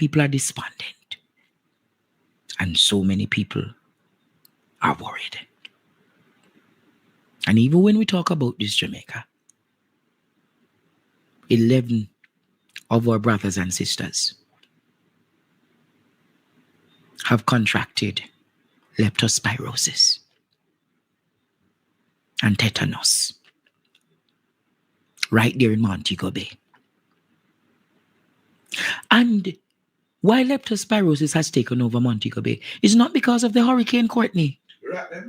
people are despondent. And so many people are worried. And even when we talk about this Jamaica, 11 of our brothers and sisters have contracted leptospirosis and tetanus right there in Montego Bay. And why leptospirosis has taken over Montego Bay is not because of the Hurricane Courtney. Right.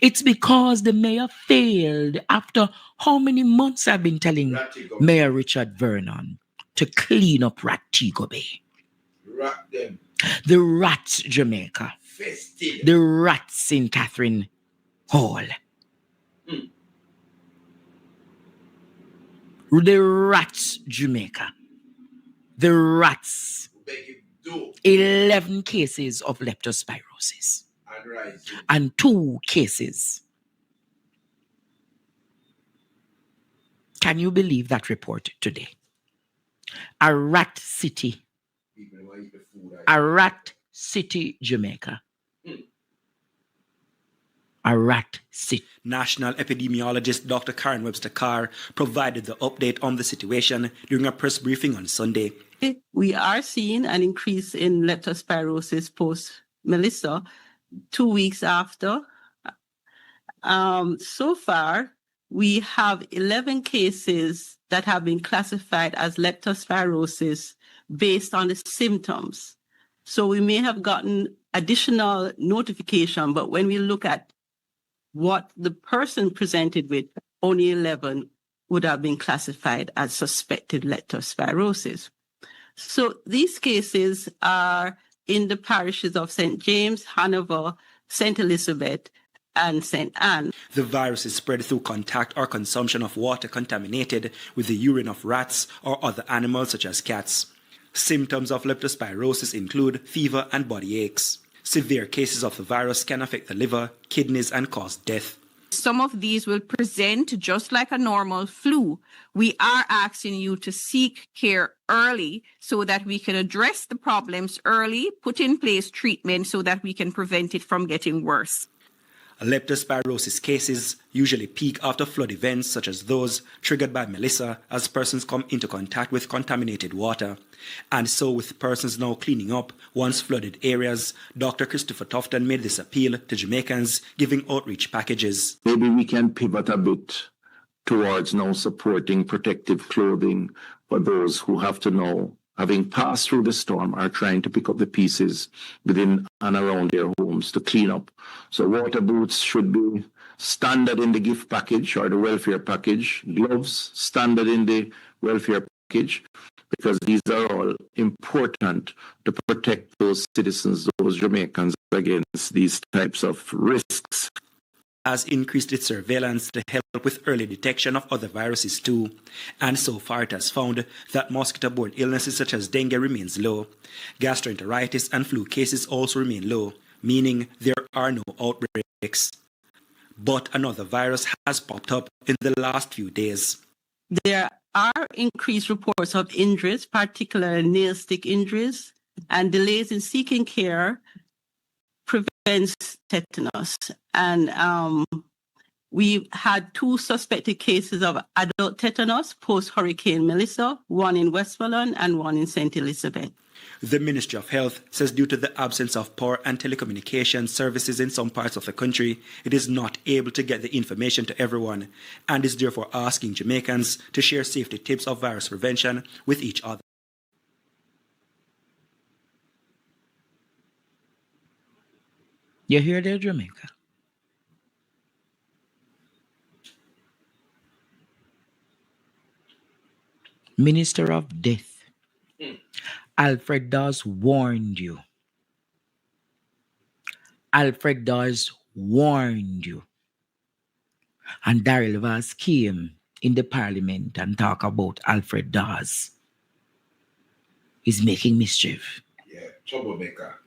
It's because the mayor failed after how many months I've been telling Mayor Richard Vernon to clean up Montego Bay. Rat them. The rats, Jamaica. Festive. The rats in Catherine Hall. The rats, Jamaica. The rats. 11 cases of leptospirosis. And 2 cases. Can you believe that report today? A rat city. A rat city, Jamaica. A rat city. National epidemiologist Dr. Karen Webster Carr provided the update on the situation during a press briefing on Sunday. We are seeing an increase in leptospirosis post-Melissa 2 weeks after. So far, we have 11 cases that have been classified as leptospirosis based on the symptoms. So we may have gotten additional notification, but when we look at what the person presented with, only 11 would have been classified as suspected leptospirosis. So these cases are in the parishes of St. James, Hanover, St. Elizabeth, and St. Anne. The virus is spread through contact or consumption of water contaminated with the urine of rats or other animals such as cats. Symptoms of leptospirosis include fever and body aches. Severe cases of the virus can affect the liver, kidneys, and cause death. Some of these will present just like a normal flu. We are asking you to seek care early so that we can address the problems early, put in place treatment so that we can prevent it from getting worse. Leptospirosis cases usually peak after flood events such as those triggered by Melissa as persons come into contact with contaminated water. And so with persons now cleaning up once flooded areas, Dr. Christopher Tufton made this appeal to Jamaicans giving outreach packages. Maybe we can pivot a bit towards now supporting protective clothing for those who have to know, having passed through the storm, are trying to pick up the pieces within and around their homes to clean up. So water boots should be standard in the gift package or the welfare package, gloves standard in the welfare package, because these are all important to protect those citizens, those Jamaicans, against these types of risks. Has increased its surveillance to help with early detection of other viruses too. And so far it has found that mosquito-borne illnesses such as dengue remains low. Gastroenteritis and flu cases also remain low, meaning there are no outbreaks. But another virus has popped up in the last few days. There are increased reports of injuries, particularly nail stick injuries, and delays in seeking care prevents tetanus. And we had 2 suspected cases of adult tetanus post-Hurricane Melissa, one in Westmoreland and one in St. Elizabeth. The Ministry of Health says due to the absence of power and telecommunication services in some parts of the country, it is not able to get the information to everyone and is therefore asking Jamaicans to share safety tips of virus prevention with each other. You hear there, Jamaica? Minister of Death. Alfred Dawes warned you. Alfred Dawes warned you. And Daryl Vaz came in the parliament and talk about Alfred Dawes. He's making mischief. Yeah, troublemaker.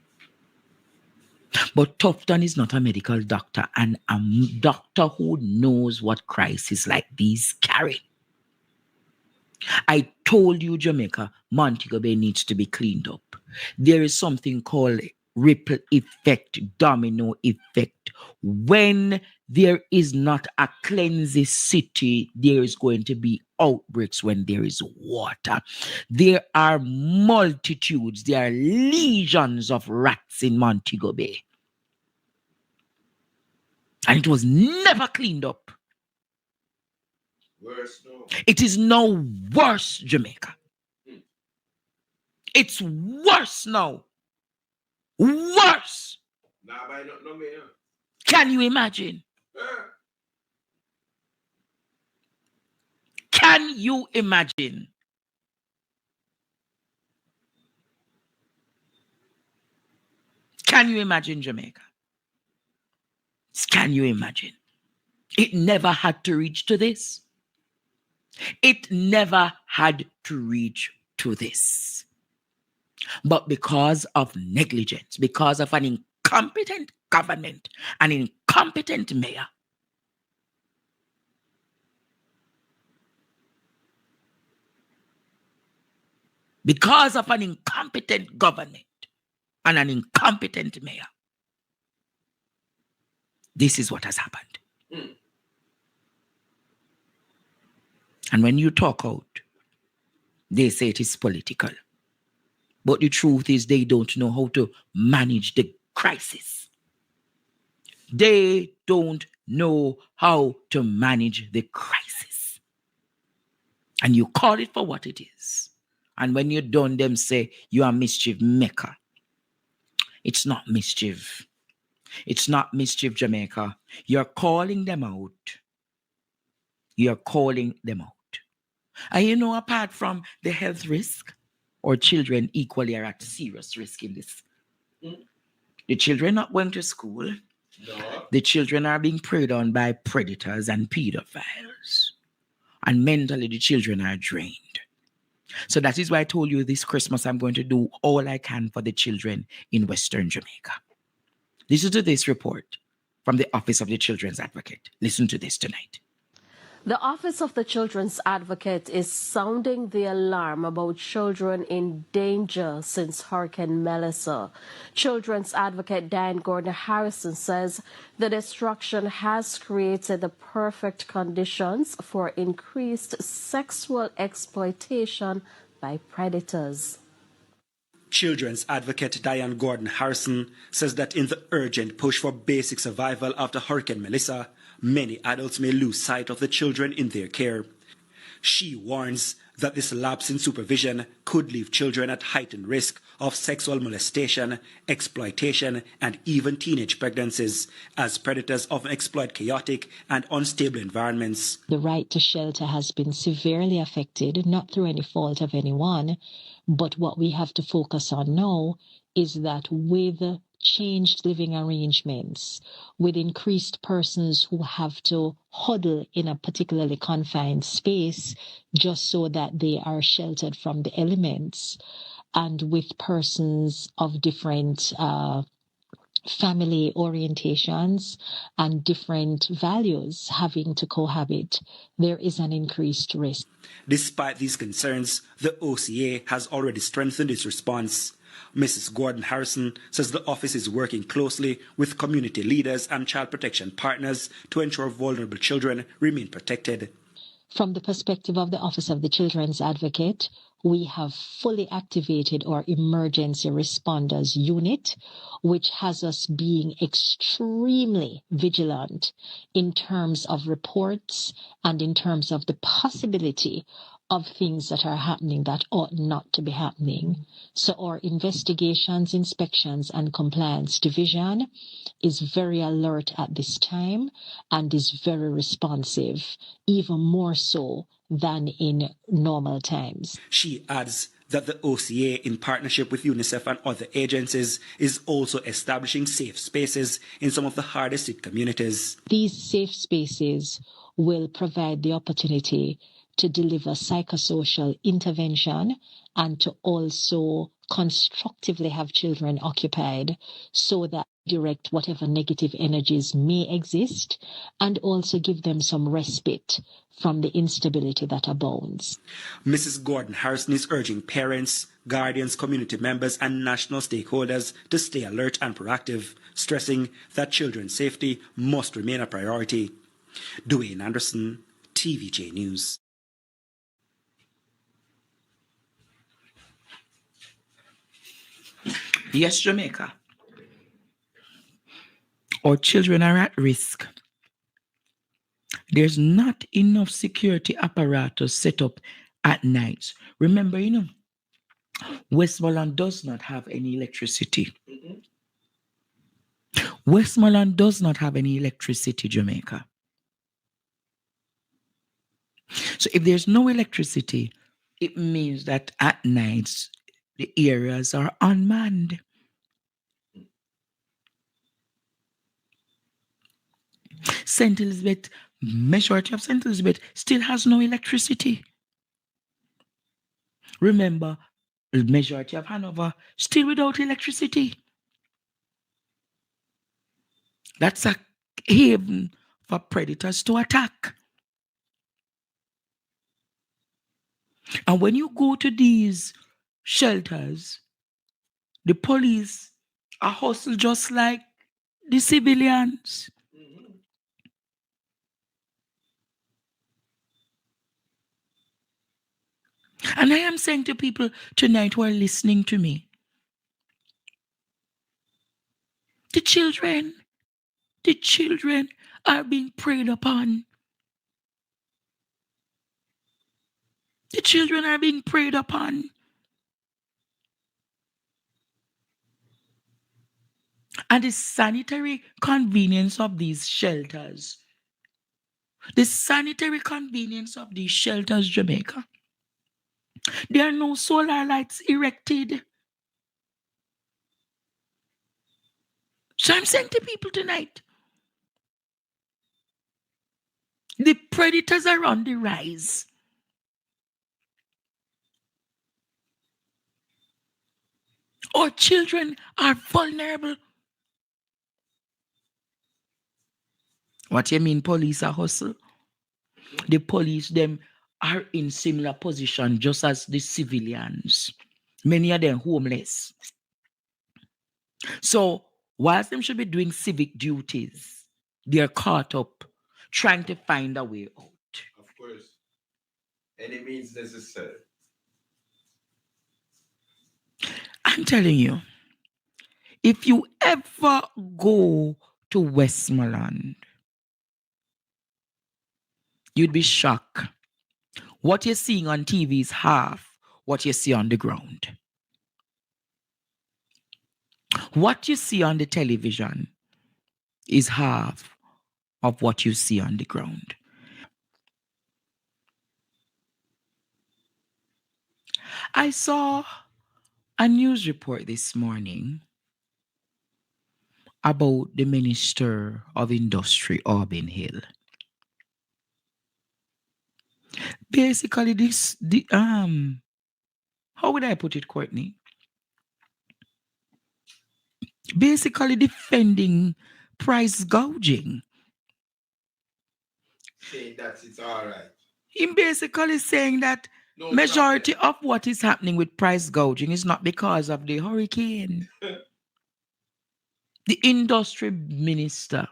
But Tufton is not a medical doctor and a doctor who knows what crises like these carry. I told you, Jamaica, Montego Bay needs to be cleaned up. There is something called ripple effect, domino effect. When there is not a cleansing city, there is going to be outbreaks when there is water. There are multitudes, there are legions of rats in Montego Bay. And it was never cleaned up. Worse no. It is now worse, Jamaica. It's worse now. Worse. Nah, by not no me. Can you imagine? Huh? Can you imagine? Can you imagine, Jamaica? Can you imagine? It never had to reach to this. It never had to reach to this. But because of negligence, because of an incompetent government, an incompetent mayor, because of an incompetent government and an incompetent mayor, this is what has happened. And when you talk out, they say it is political. But the truth is they don't know how to manage the crisis. They don't know how to manage the crisis. And you call it for what it is. And when you're done, them say you are mischief maker. It's not mischief. It's not mischief, Jamaica. You're calling them out. You're calling them out. And you know, apart from the health risk, our children equally are at serious risk in this. The children not going to school. No. The children are being preyed on by predators and pedophiles. And mentally, the children are drained. So that is why I told you this Christmas I'm going to do all I can for the children in Western Jamaica. Listen to this report from the Office of the Children's Advocate. Listen to this tonight. The Office of the Children's Advocate is sounding the alarm about children in danger since Hurricane Melissa. Children's Advocate Diane Gordon-Harrison says the destruction has created the perfect conditions for increased sexual exploitation by predators. Children's Advocate Diane Gordon-Harrison says that in the urgent push for basic survival after Hurricane Melissa, many adults may lose sight of the children in their care. She warns that this lapse in supervision could leave children at heightened risk of sexual molestation, exploitation, and even teenage pregnancies, as predators often exploit chaotic and unstable environments. The right to shelter has been severely affected, not through any fault of anyone, but what we have to focus on now is that with changed living arrangements, with increased persons who have to huddle in a particularly confined space just so that they are sheltered from the elements, and with persons of different family orientations and different values having to cohabit, there is an increased risk. Despite these concerns, the OCA has already strengthened its response. Mrs. Gordon-Harrison says the office is working closely with community leaders and child protection partners to ensure vulnerable children remain protected. From the perspective of the Office of the Children's Advocate, we have fully activated our emergency responders unit, which has us being extremely vigilant in terms of reports and in terms of the possibility of things that are happening that ought not to be happening. So our investigations, inspections, and compliance division is very alert at this time and is very responsive, even more so than in normal times. She adds that the OCA, in partnership with UNICEF and other agencies, is also establishing safe spaces in some of the hardest hit communities. These safe spaces will provide the opportunity to deliver psychosocial intervention and to also constructively have children occupied so that direct whatever negative energies may exist and also give them some respite from the instability that abounds. Mrs. Gordon Harrison is urging parents, guardians, community members, and national stakeholders to stay alert and proactive, stressing that children's safety must remain a priority. Dwayne Anderson, TVJ News. Yes, Jamaica. Our children are at risk. There's not enough security apparatus set up at night. Remember, Westmoreland does not have any electricity. Westmoreland does not have any electricity, Jamaica. So if there's no electricity, it means that at nights, the areas are unmanned. St. Elizabeth, majority of St. Elizabeth still has no electricity. Remember, the majority of Hanover still without electricity. That's a haven for predators to attack. And when you go to these shelters, the police are hustled just like the civilians. And I am saying to people tonight who are listening to me, the children are being preyed upon. The children are being preyed upon. And the sanitary convenience of these shelters, Jamaica, there are no solar lights erected. So I'm saying to people tonight, the predators are on the rise. Our children are vulnerable. What you mean police are hustle? The police, them are in similar position just as the civilians. Many of them homeless. So whilst them should be doing civic duties, they're caught up trying to find a way out. Of course. Any means necessary. I'm telling you, if you ever go to Westmoreland, you'd be shocked. What you're seeing on TV is half what you see on the ground. What you see on the television is half of what you see on the ground. I saw a news report this morning about the Minister of Industry, Auburn Hill. Basically, how would I put it, Courtney? Basically defending price gouging. Saying that it's all right. Him basically saying that No majority problem. of what is happening with price gouging is not because of the hurricane. The industry minister,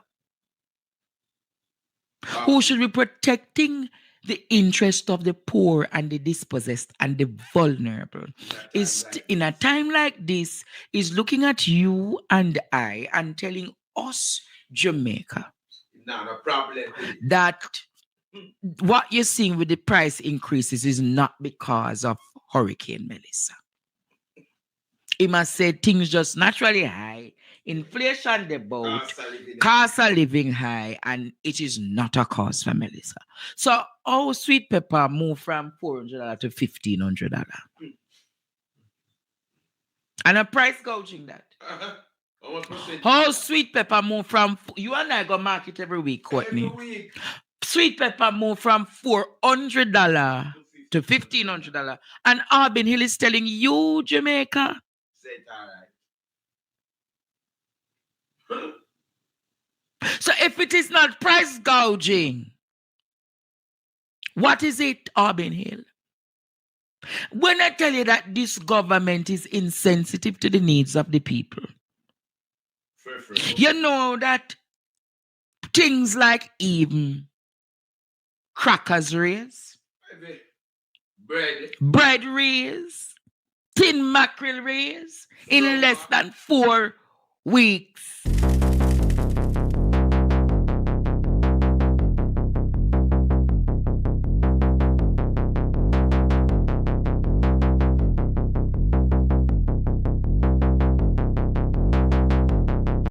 who should be protecting the interest of the poor and the dispossessed and the vulnerable, is in a time like this, is looking at you and I and telling us, Jamaica, Not a problem. that what you're seeing with the price increases is not because of Hurricane Melissa. He must say things just naturally high, inflation the boat, cost of living high, and it is not a cause for Melissa. So our sweet pepper moved from $400 to $1,500. And a price gouging that. How sweet pepper moved from, you and I go market every week, Courtney. Every week. Sweet pepper moved from $400 to $1,500. And Auburn Hill is telling you, Jamaica, Say it all right. so if it is not price gouging, what is it, Auburn Hill? When I tell you that this government is insensitive to the needs of the people, you know that things like even crackers raise, bread raise, tin mackerel raise in less than 4 weeks.